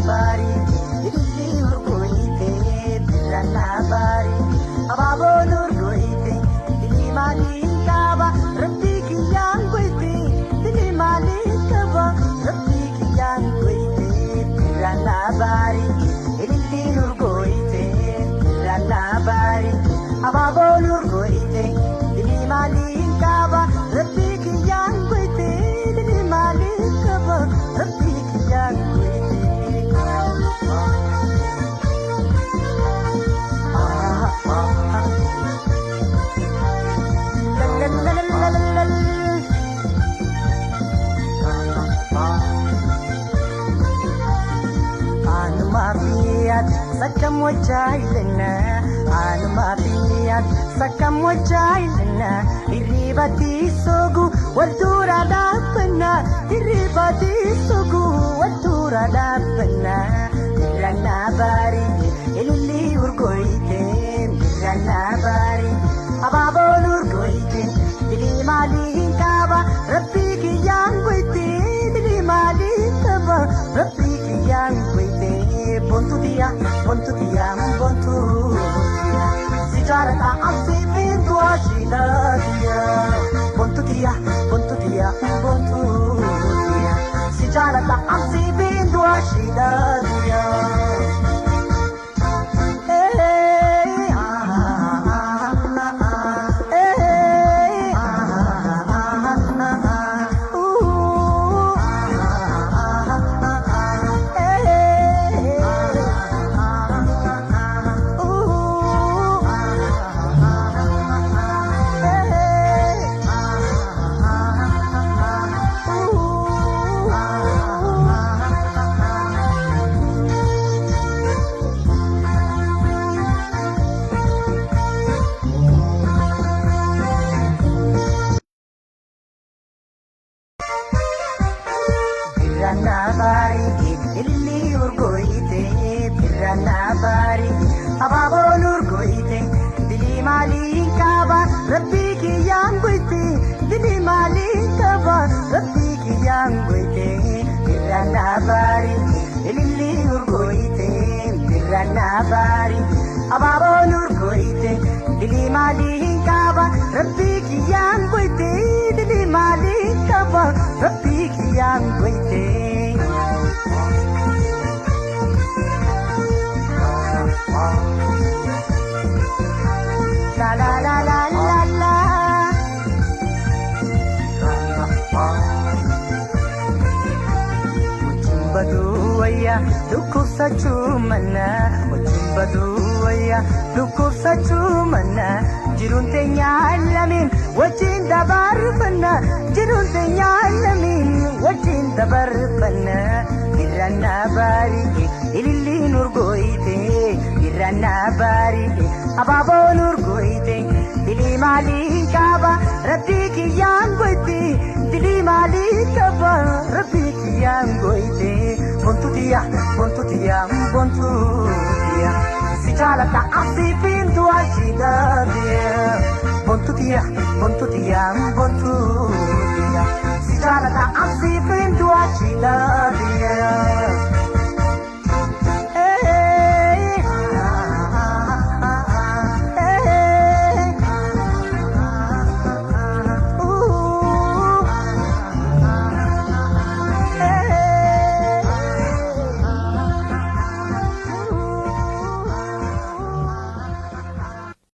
bari ililli urgoite birrana bari ababon urgoite dili mali kaba rabbi kiyan goite dili mali kaba rabbi kiyan goite birrana bari ililli urgoite birrana bari ababon urgoite dili mali kaba rabbi kiyan goite dili mali kaba rabbi kiyan goite Sakam wajailna anu mafiyat sakam wajailna iribati sogu wadura dapna iribati sogu wadura dapna birrana bari ililli urgoite birrana bari ababol urgoite dili mali kaba rabbi kiyan goite dili mali kaba rabbi kiyan goite bontu dia bontu dia sejarah tak asing pintu asina dia bontu dia bontu dia sejarah tak asing pintu asina dia birrana bari ililli urgoite birrana bari ababol urgoite dili mali kaba rabbi kiyan goite dili mali kaba rabbi kiyan goite birrana bari ililli urgoite birrana bari ababol urgoite dili mali kaba rabbi kiyan goite dili mali kaba rabbi kiyan goite la la la la la la Baduaya duku sachumana baduaya duku sachumana jirunte nyalamin wajin dabar bana jirunte nyalamin wajin dabar bana birrana bari ililli nurgoite birrana bari ababol urgoite dili mali kaba rabbi kiyan goite dili mali kaba rabbi kiyan goite bontu dia sejarah tak asing pintu asina dia bontu dia sejarah tak asing pintu asina dia